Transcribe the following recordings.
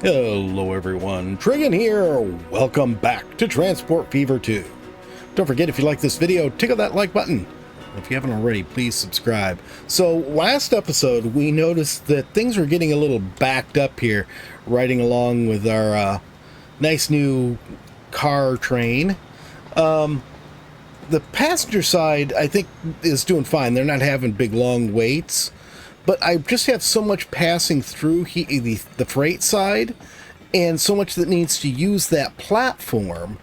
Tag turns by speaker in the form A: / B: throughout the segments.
A: Hello everyone, Trigan here. Welcome back to Transport Fever 2. Don't forget, if you like this video, tickle that like button. If you haven't already, please subscribe. So last episode, we noticed that things were getting a little backed up here, riding along with our nice new car train. The passenger side, I think, is doing fine. They're not having big, long waits. But I just have so much passing through the freight side, and so much that needs to use that platform,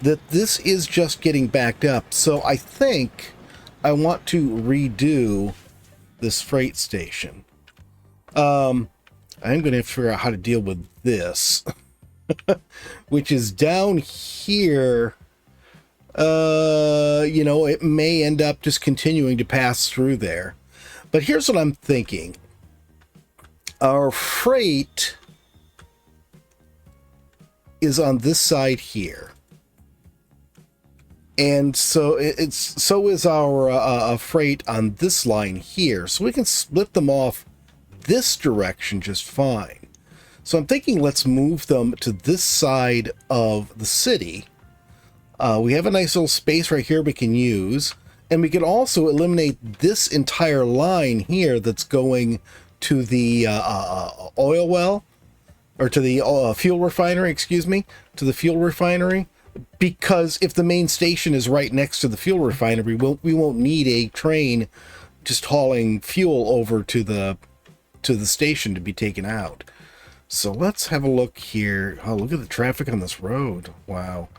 A: that this is just getting backed up. So I think I want to redo this freight station. I'm going to have to figure out how to deal with this, which is down here. It may end up just continuing to pass through there. But here's what I'm thinking. Our freight is on this side here. And so so is our freight on this line here. So we can split them off this direction just fine. So I'm thinking let's move them to this side of the city. We have a nice little space right here we can use. And we can also eliminate this entire line here that's going to the oil well, or to the fuel refinery, excuse me, to the fuel refinery. Because if the main station is right next to the fuel refinery, we won't need a train just hauling fuel over to the station to be taken out. So let's have a look here. Oh, look at the traffic on this road. Wow.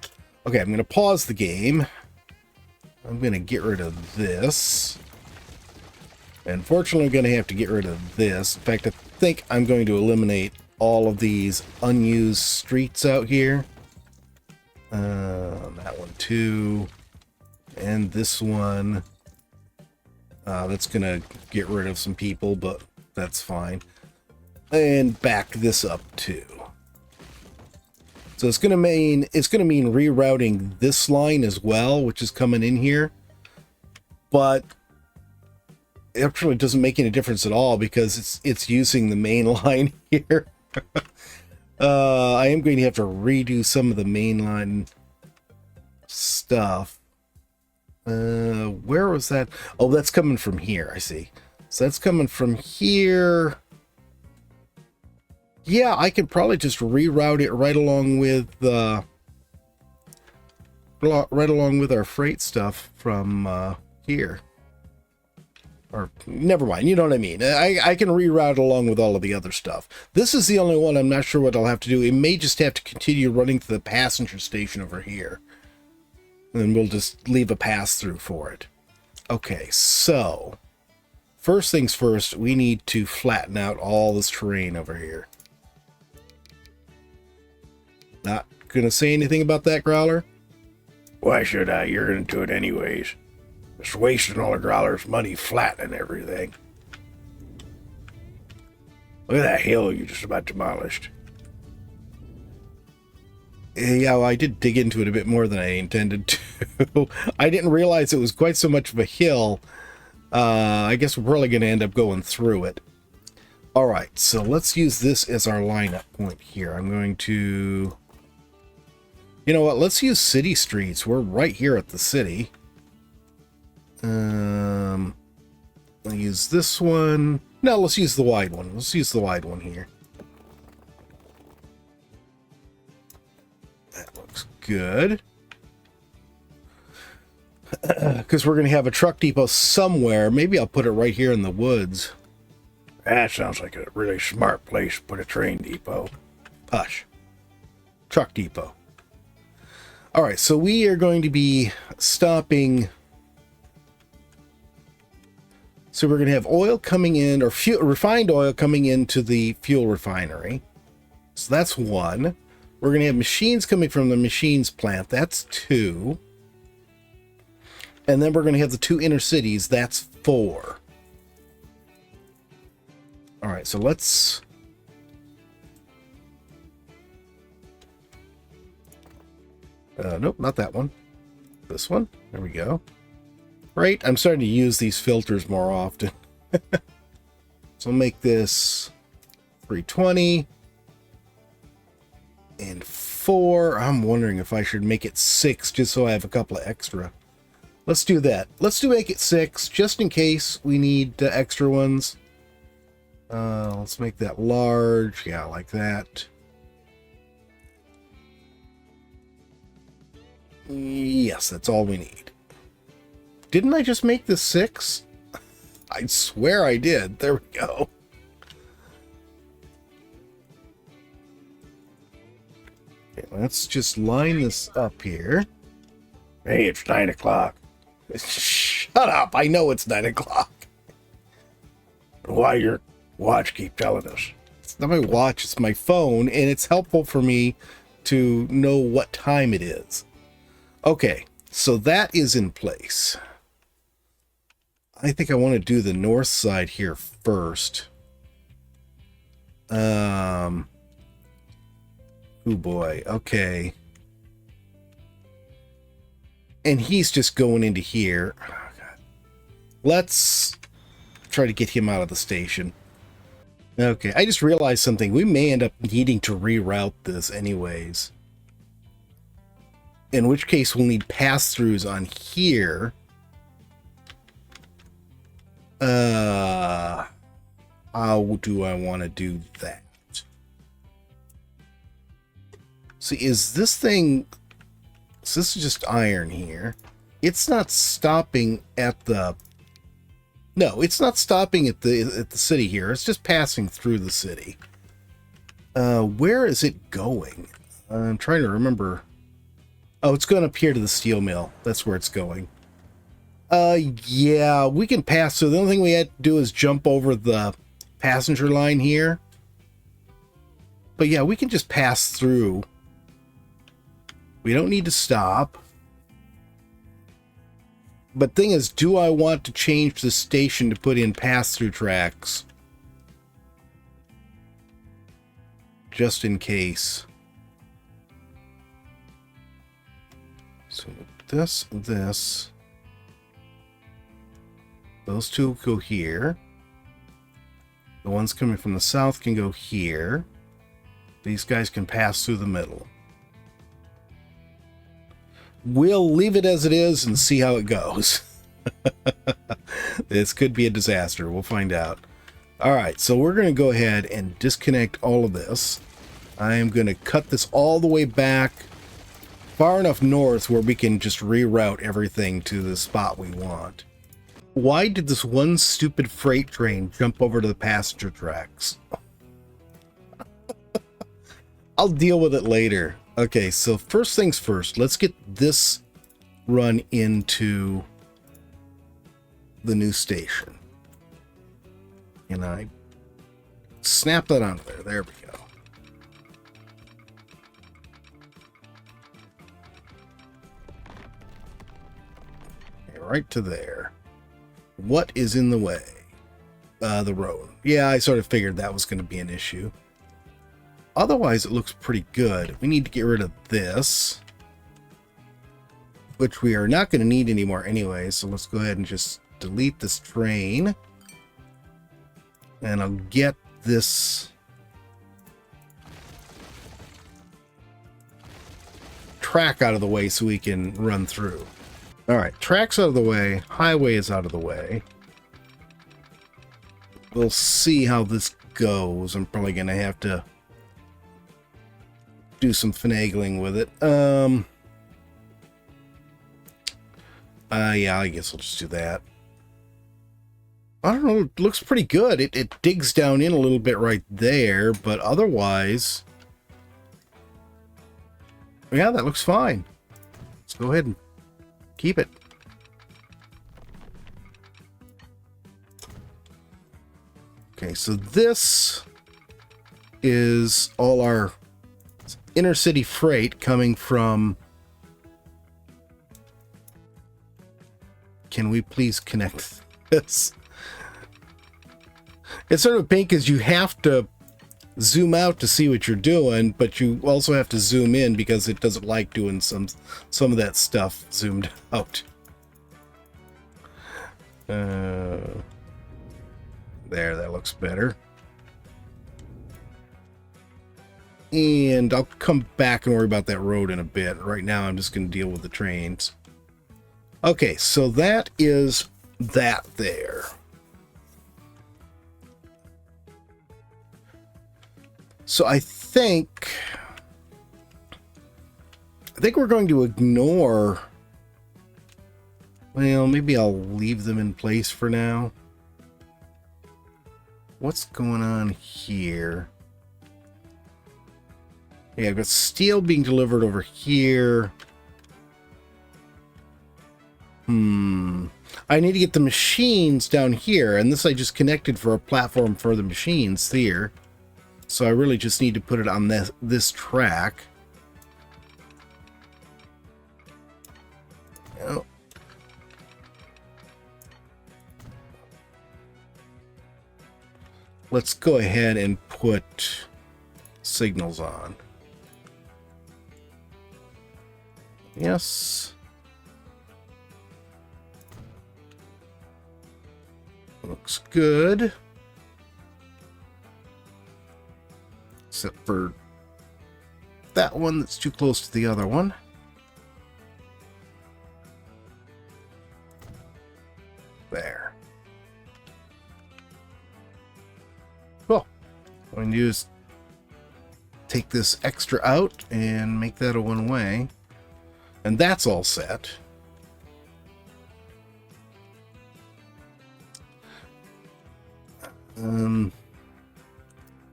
A: Okay, I'm going to pause the game. I'm going to get rid of this. Unfortunately, I'm going to have to get rid of this. In fact, I think I'm going to eliminate all of these unused streets out here. That one too. And this one. That's going to get rid of some people, but that's fine. And back this up too. So it's going to mean rerouting this line as well, which is coming in here. But it actually doesn't make any difference at all because it's using the main line here. I am going to have to redo some of the mainline stuff. Where was that? Oh, that's coming from here, I see. So that's coming from here. Yeah, I could probably just reroute it right along with our freight stuff from here. Or never mind, you know what I mean. I can reroute along with all of the other stuff. This is the only one I'm not sure what I'll have to do. It may just have to continue running to the passenger station over here. And then we'll just leave a pass through for it. Okay, so first things first, we need to flatten out all this terrain over here. Not gonna say anything about that, Growler?
B: Why should I? You're gonna do it anyways. Just wasting all the Growler's money flattening everything. Look at that hill you just about demolished.
A: Yeah, well, I did dig into it a bit more than I intended to. I didn't realize it was quite so much of a hill. I guess we're probably gonna end up going through it. All right, so let's use this as our lineup point here. I'm going to... You know what? Let's use city streets. We're right here at the city. I'll use this one. No, let's use the wide one. Let's use the wide one here. That looks good. Because we're going to have a truck depot somewhere. Maybe I'll put it right here in the woods.
B: That sounds like a really smart place to put a train depot.
A: Hush. Truck depot. All right, so we are going to be stopping. So we're going to have oil coming in, or refined oil coming into the fuel refinery. So that's one. We're going to have machines coming from the machines plant. That's two. And then we're going to have the two inner cities. That's four. All right, so let's... nope, not that one. This one. There we go. Right, I'm starting to use these filters more often. So I'll make this 320. and 4. I'm wondering if I should make it 6 just so I have a couple of extra. Let's do that. Make it 6 just in case we need extra ones. Let's make that large. Yeah, like that. Yes, that's all we need. Didn't I just make this 6? I swear I did. There we go. Okay, let's just line this up here.
B: Hey, it's 9 o'clock.
A: Shut up. I know it's 9 o'clock.
B: Why your watch keep telling us?
A: It's not my watch, it's my phone, and it's helpful for me to know what time it is. Okay, so that is in place. I think I want to do the north side here first. Oh boy, okay. And he's just going into here. Oh, God. Let's try to get him out of the station. Okay, I just realized something. We may end up needing to reroute this anyways. In which case we'll need pass-throughs on here. How do I want to do that? See, is this thing... So this is just iron here. It's not stopping at the... No, it's not stopping at the city here. It's just passing through the city. Where is it going? I'm trying to remember. Oh, it's going up here to the steel mill. That's where it's going. Yeah, we can pass. So the only thing we had to do is jump over the passenger line here. But yeah, we can just pass through. We don't need to stop. But thing is, do I want to change the station to put in pass-through tracks? Just in case. So this. Those two go here. The ones coming from the south can go here. These guys can pass through the middle. We'll leave it as it is and see how it goes. This could be a disaster. We'll find out. Alright, so we're going to go ahead and disconnect all of this. I am going to cut this all the way back far enough north where we can just reroute everything to the spot we want. Why did this one stupid freight train jump over to the passenger tracks? I'll deal with it later. Okay, so first things first, let's get this run into the new station. And I snap that onto there. There we go. Okay, right to there. What is in the way? The road. Yeah, I sort of figured that was going to be an issue. Otherwise, it looks pretty good. We need to get rid of this, which we are not going to need anymore anyway. So let's go ahead and just delete this train. And I'll get this track out of the way so we can run through. All right, track's out of the way. Highway is out of the way. We'll see how this goes. I'm probably going to have to do some finagling with it. Yeah, I guess I'll just do that. I don't know, it looks pretty good. It digs down in a little bit right there, but otherwise, yeah, that looks fine. Let's go ahead and keep it. Okay, so this is all our intercity freight coming from... Can we please connect this? It's sort of a pain because you have to zoom out to see what you're doing, but you also have to zoom in because it doesn't like doing some of that stuff zoomed out. There, that looks better. And I'll come back and worry about that road in a bit. Right now, I'm just going to deal with the trains. Okay, so that is that there. So I think we're going to ignore... Well, maybe I'll leave them in place for now. What's going on here? Yeah, I've got steel being delivered over here. I need to get the machines down here, and this I just connected for a platform for the machines here. So I really just need to put it on this track. Oh. Let's go ahead and put signals on. Yes. Looks good. Except for that one that's too close to the other one. There. Cool. What I'm going to do is take this extra out and make that a one-way. And that's all set.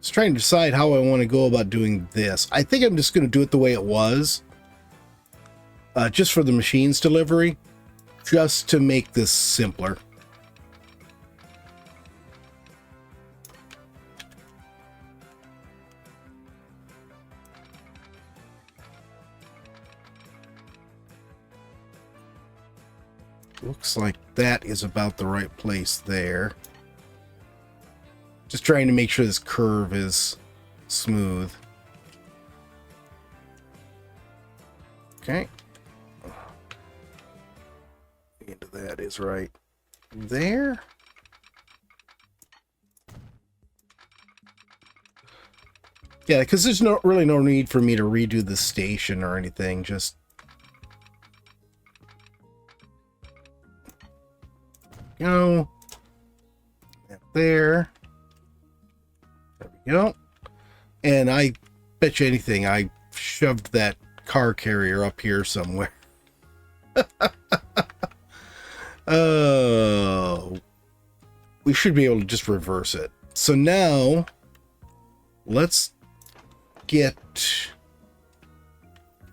A: Just trying to decide how I want to go about doing this. I think I'm just going to do it the way it was. Just for the machines delivery. Just to make this simpler. Looks like that is about the right place there. Just trying to make sure this curve is smooth. Okay. The end of that is right there. Yeah, because there's really no need for me to redo the station or anything. Just go there. There we go. And I bet you anything, I shoved that car carrier up here somewhere. Oh, we should be able to just reverse it. So now let's get,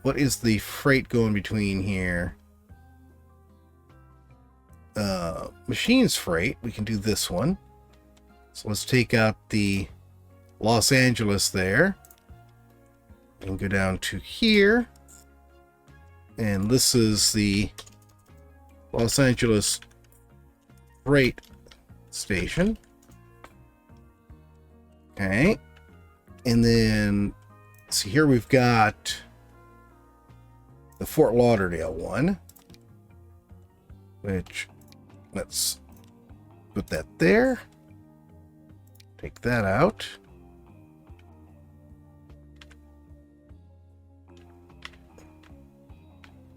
A: what is the freight going between here? Machines freight. We can do this one. So let's take out the Los Angeles there and go down to here. And this is the Los Angeles freight station. Okay. And then, see here we've got the Fort Lauderdale one, which, let's put that there. Take that out.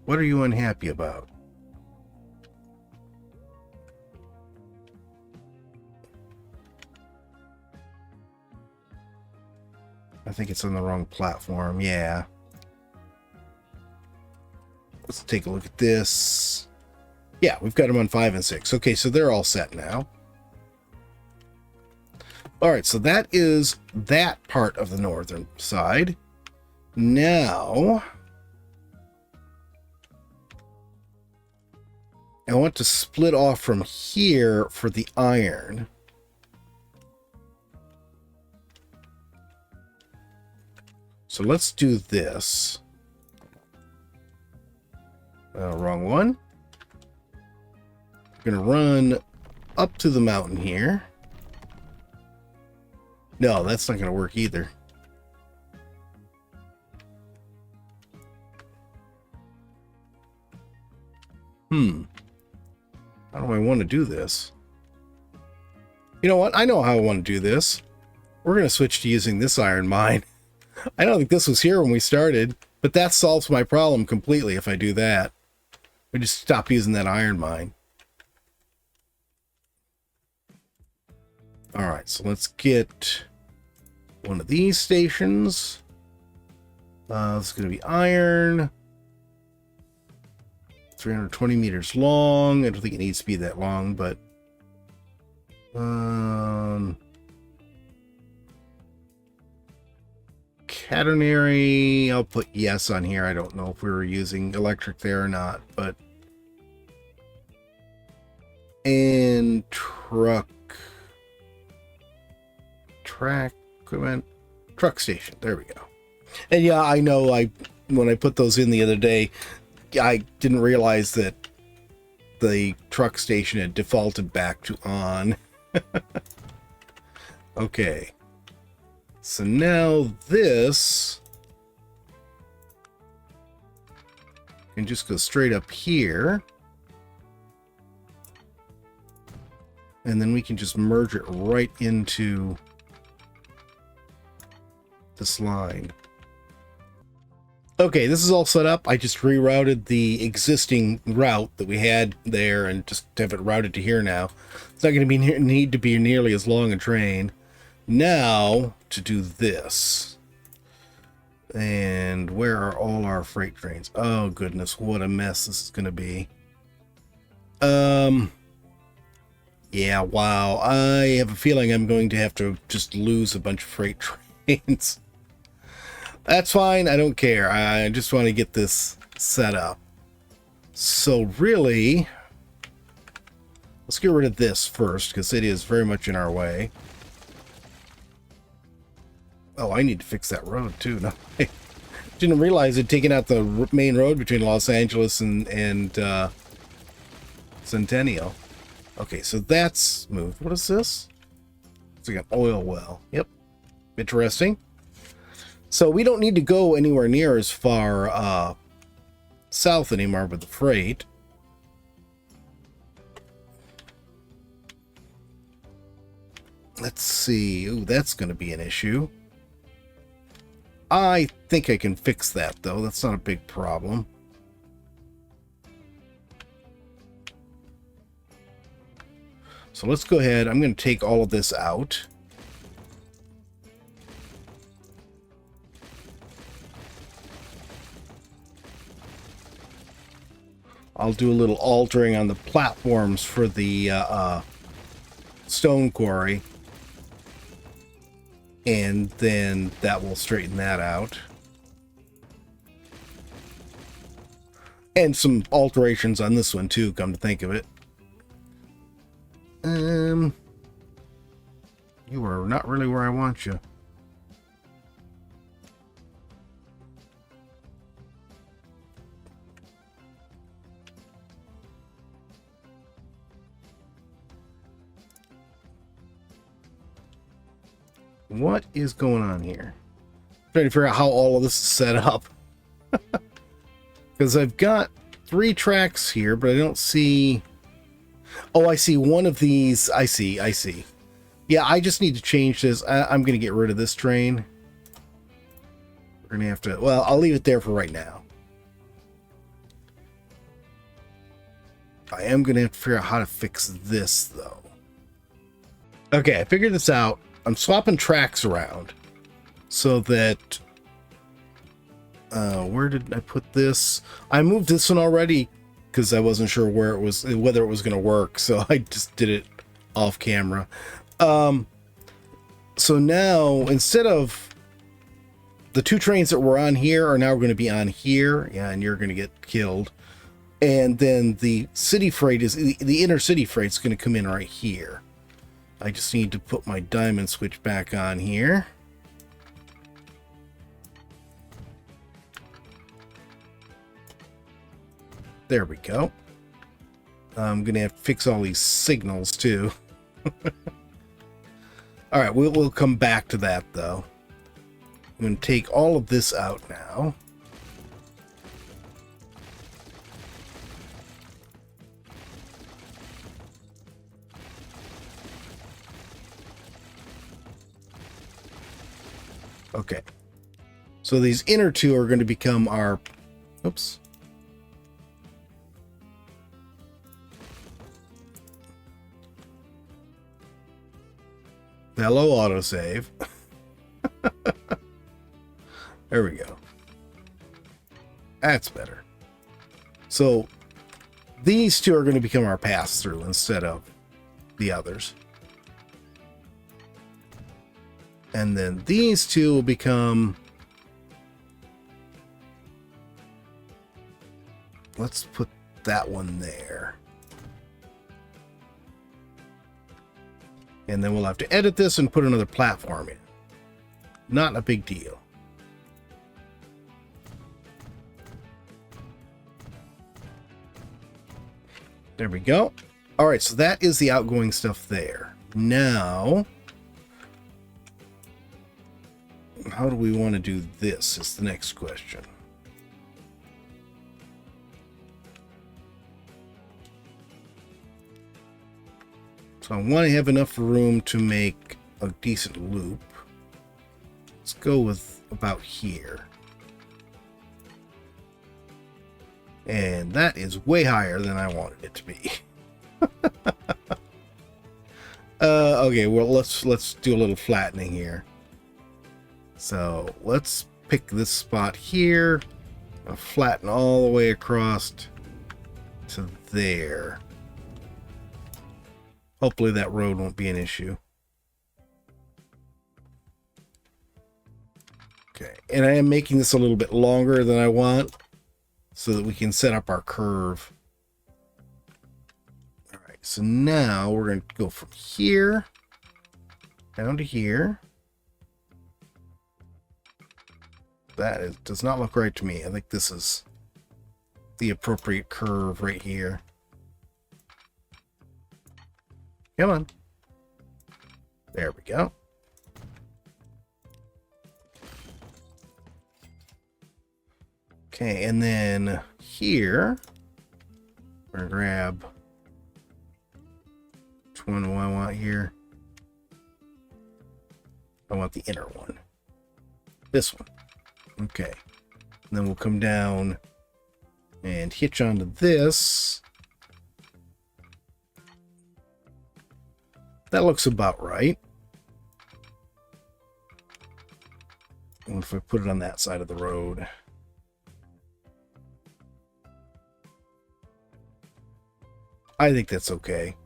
A: What are you unhappy about? I think it's on the wrong platform. Yeah. Let's take a look at this. Yeah, we've got them on 5 and 6. Okay, so they're all set now. All right, so that is that part of the northern side. Now, I want to split off from here for the iron. So let's do this. Wrong one. I'm going to run up to the mountain here. No, that's not going to work either. How do I want to do this? You know what? I know how I want to do this. We're going to switch to using this iron mine. I don't think this was here when we started, but that solves my problem completely if I do that. I just stop using that iron mine. All right, so let's get one of these stations. It's going to be iron. 320 meters long. I don't think it needs to be that long, but Caternary, I'll put yes on here. I don't know if we were using electric there or not, but and track equipment, truck station. There we go. And yeah, I know when I put those in the other day, I didn't realize that the truck station had defaulted back to on. Okay. So now this can just go straight up here. And then we can just merge it right into this line. Okay, this is all set up. I just rerouted the existing route that we had there and just have it routed to here now. It's not going to need to be nearly as long a train. Now, to do this. And where are all our freight trains? Oh, goodness, what a mess this is going to be. Yeah, wow. I have a feeling I'm going to have to just lose a bunch of freight trains. That's fine. I don't care. I just want to get this set up. So really, let's get rid of this first because it is very much in our way. Oh, I need to fix that road too. No, I didn't realize it taking out the main road between Los Angeles and Centennial. Okay, so that's moved. What is this? It's like an oil well. Yep. Interesting. So we don't need to go anywhere near as far south anymore with the freight. Let's see. Ooh, that's going to be an issue. I think I can fix that, though. That's not a big problem. So let's go ahead. I'm going to take all of this out. I'll do a little altering on the platforms for the stone quarry. And then that will straighten that out. And some alterations on this one too, come to think of it. You are not really where I want you. What is going on here? I'm trying to figure out how all of this is set up. Because I've got 3 tracks here, but I don't see... Oh, I see one of these. I see. Yeah, I just need to change this. I'm going to get rid of this train. We're going to have to... Well, I'll leave it there for right now. I am going to have to figure out how to fix this, though. Okay, I figured this out. I'm swapping tracks around so that... where did I put this? I moved this one already because I wasn't sure whether it was going to work, so I just did it off camera. So now, instead of the 2 trains that were on here are now going to be on here. Yeah, and you're going to get killed. And then the city freight is... The inner city freight is going to come in right here. I just need to put my diamond switch back on here. There we go. I'm going to have to fix all these signals too. All right, we'll come back to that though. I'm going to take all of this out now. Okay. So these inner two are going to become our, oops. Hello, autosave. There we go. That's better. So these two are going to become our pass-through instead of the others. And then these two will become... Let's put that one there. And then we'll have to edit this and put another platform in. Not a big deal. There we go. All right, so that is the outgoing stuff there. Now, how do we want to do this is the next question. So I want to have enough room to make a decent loop. Let's go with about here. And that is way higher than I wanted it to be. Okay, well let's do a little flattening here. So let's pick this spot here. I'll flatten all the way across to there. Hopefully that road won't be an issue. Okay, and I am making this a little bit longer than I want so that we can set up our curve. All right, so now we're going to go from here down to here. Does not look right to me. I think this is the appropriate curve right here. Come on. There we go. Okay, and then here, we're going to grab, which one do I want here? I want the inner one. This one. Okay. And then we'll come down and hitch onto this. That looks about right. What if I put it on that side of the road? I think that's okay.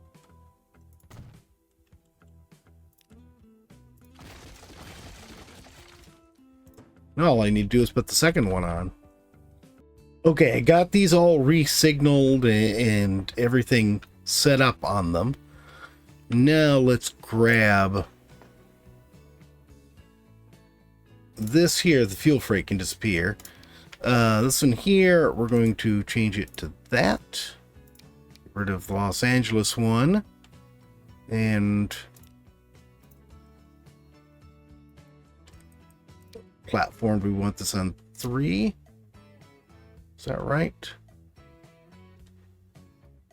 A: Now all I need to do is put the second one on. Okay, I got these all re-signaled and everything set up on them. Now let's grab this here. The fuel freight can disappear. This one here, we're going to change it to that. Get rid of the Los Angeles one. And platform, we want this on 3. Is that right?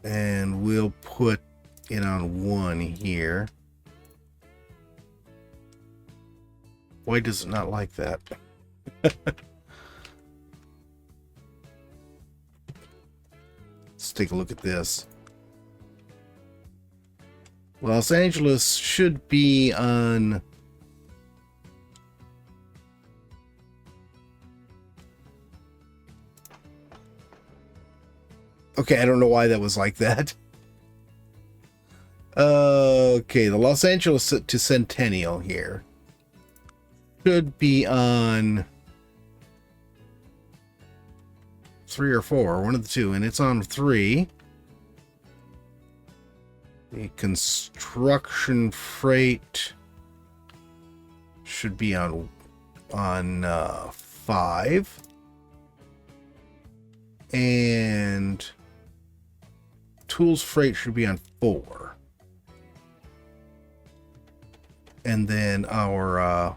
A: And we'll put it on 1 here. Why does it not like that? Let's take a look at this. Los Angeles should be on... Okay, I don't know why that was like that. Okay, the Los Angeles to Centennial here should be on 3 or 4, one of the two, and it's on 3. The construction freight should be on 5, and tools freight should be on 4. And then our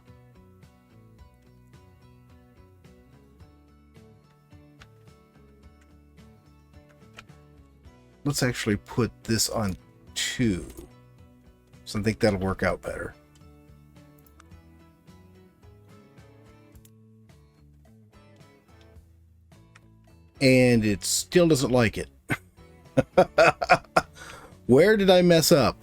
A: let's actually put this on 2. So I think that'll work out better. and it still doesn't like it. Where did I mess up?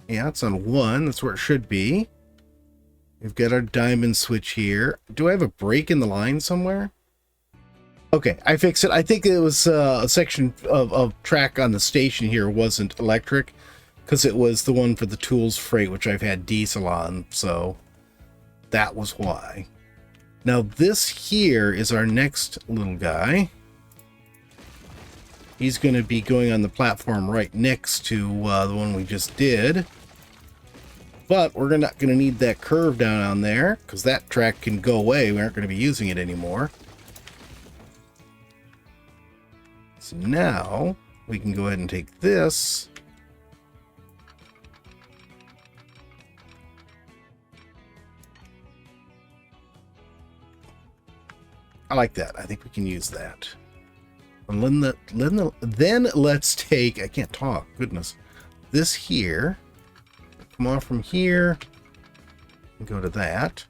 A: Yeah, it's on 1. That's where it should be. We've got our diamond switch here. Do I have a break in the line somewhere? Okay, I fixed it. I think it was a section of track on the station here wasn't electric, because it was the one for the tools freight, which I've had diesel on, so that was why. Now this here is our next little guy. He's going to be going on the platform right next to the one we just did. But we're not going to need that curve down on there, because that track can go away. We aren't going to be using it anymore. So now we can go ahead and take this. I like that. I think we can use that. And then let's take, I can't talk, goodness, this here. Come on from here and go to that.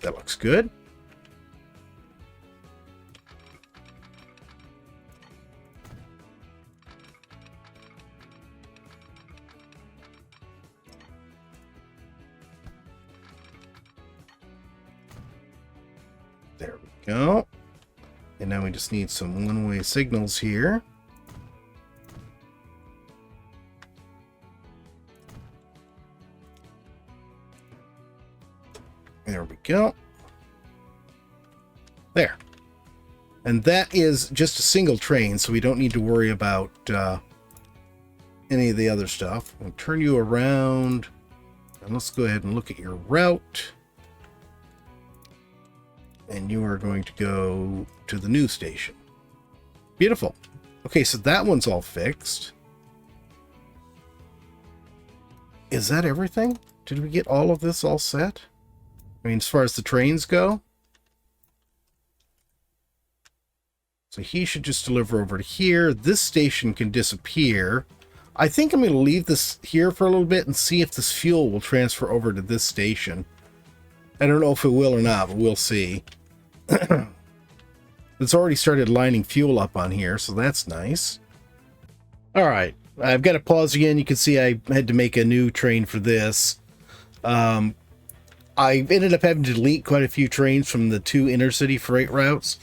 A: That looks good. There we go. And now we just need some one-way signals here. There we go. There. And that is just a single train, so we don't need to worry about any of the other stuff. I'll turn you around, and let's go ahead and look at your route. And you are going to go to the new station. Beautiful. Okay, so that one's all fixed. Is that everything? Did we get all of this all set? I mean, as far as the trains go. So he should just deliver over to here. This station can disappear. I think I'm going to leave this here for a little bit and see if this fuel will transfer over to this station. I don't know if it will or not, but we'll see. It's already started lining fuel up on here, so that's nice. All right, I've got to pause again. You can see I had to make a new train for this. I ended up having to delete quite a few trains from the 2 intercity freight routes.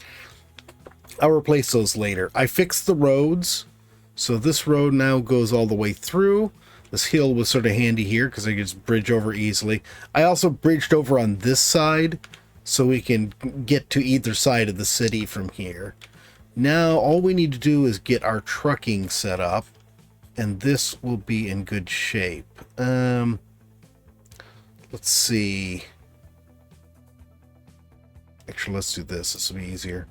A: I'll replace those later. I fixed the roads, so this road now goes all the way through. This hill was sort of handy here because I could just bridge over easily. I also bridged over on this side, so we can get to either side of the city from here. Now, all we need to do is get our trucking set up, and this will be in good shape. Let's see. Actually, let's do this. This will be easier.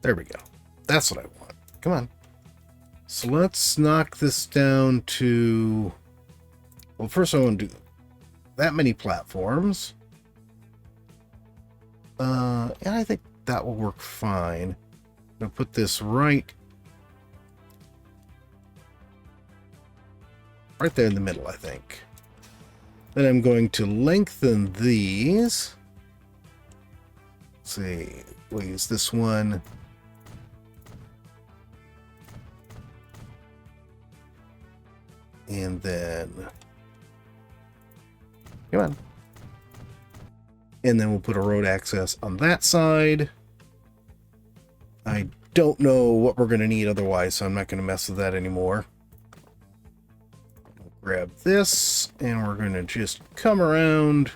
A: There we go. That's what I want. Come on. So let's knock this down to... Well, first I want to do that many platforms. And I think that will work fine. I'm going to put this right there in the middle, I think. Then I'm going to lengthen these. Let's see, we'll use this one. And then, come on. And then we'll put a road access on that side. I don't know what we're going to need otherwise, so I'm not going to mess with that anymore. We'll grab this, and we're going to just come around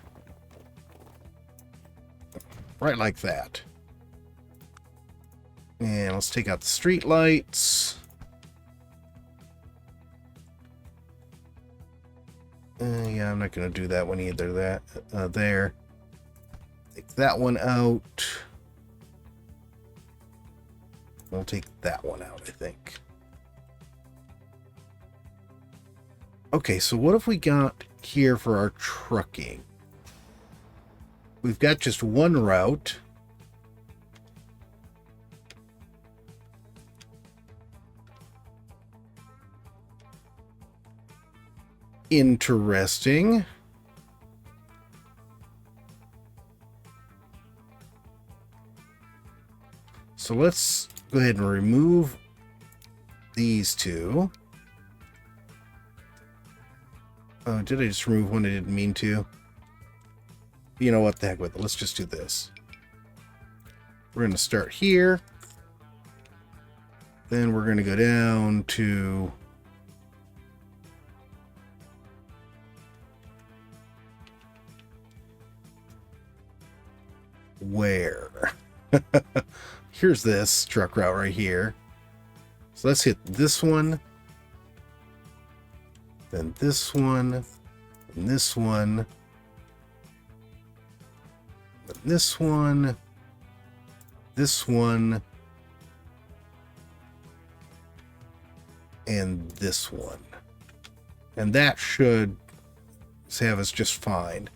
A: right like that. And let's take out the street lights. Yeah, I'm not going to do that one either. There. Take that one out. We'll take that one out, I think. Okay, so what have we got here for our trucking? We've got just one route. interesting. So let's go ahead and remove these two. Oh, did I just remove one I didn't mean to? You know what, the heck with it. Let's just do this. We're going to start here. Then we're going to go down to where? Here's this truck route right here. So let's hit this one, then this one, and this one, and this one, this one, and this one. And that should have us just fine.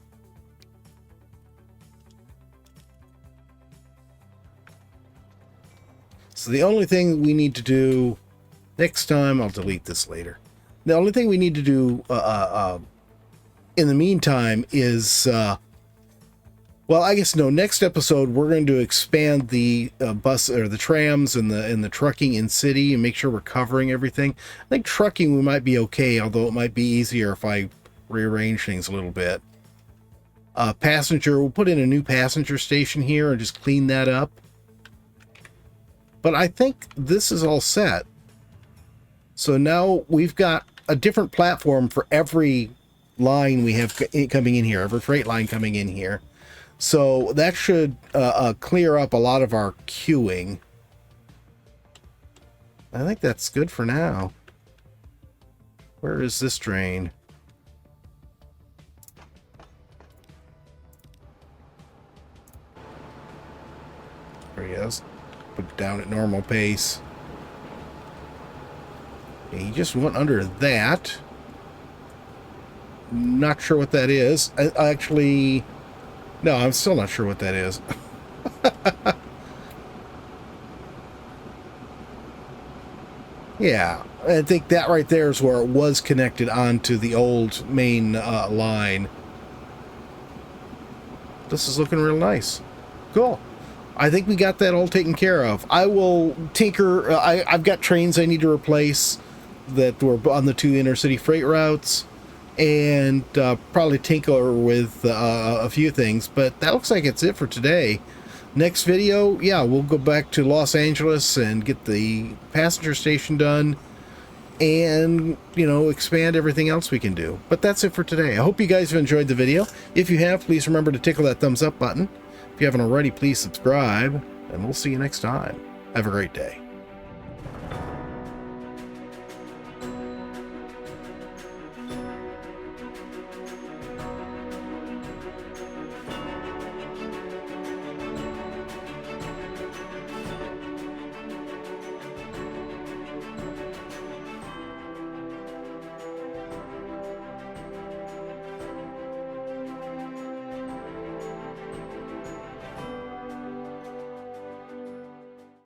A: So the only thing we need to do next time, I'll delete this later. The only thing we need to do in the meantime is, well, I guess no. Next episode, we're going to expand the bus or the trams and the trucking in city and make sure we're covering everything. I think trucking we might be okay, although it might be easier if I rearrange things a little bit. Passenger, we'll put in a new passenger station here and just clean that up. But I think this is all set. So now we've got a different platform for every line we have coming in here, every freight line coming in here. So that should clear up a lot of our queuing. I think that's good for now. Where is this train? There he is. Put it down at normal pace. Okay, he just went under that. Not sure what that is. I actually... No, I'm still not sure what that is. Yeah, I think that right there is where it was connected onto the old main line. This is looking real nice. Cool. I think we got that all taken care of. I will tinker. I've got trains I need to replace that were on the 2 intercity freight routes, and probably tinker with a few things. But that looks like it's it for today. Next video, yeah, we'll go back to Los Angeles and get the passenger station done, and, you know, expand everything else we can do. But that's it for today. I hope you guys have enjoyed the video. If you have, please remember to tickle that thumbs up button. If you haven't already, please subscribe, and we'll see you next time. Have a great day.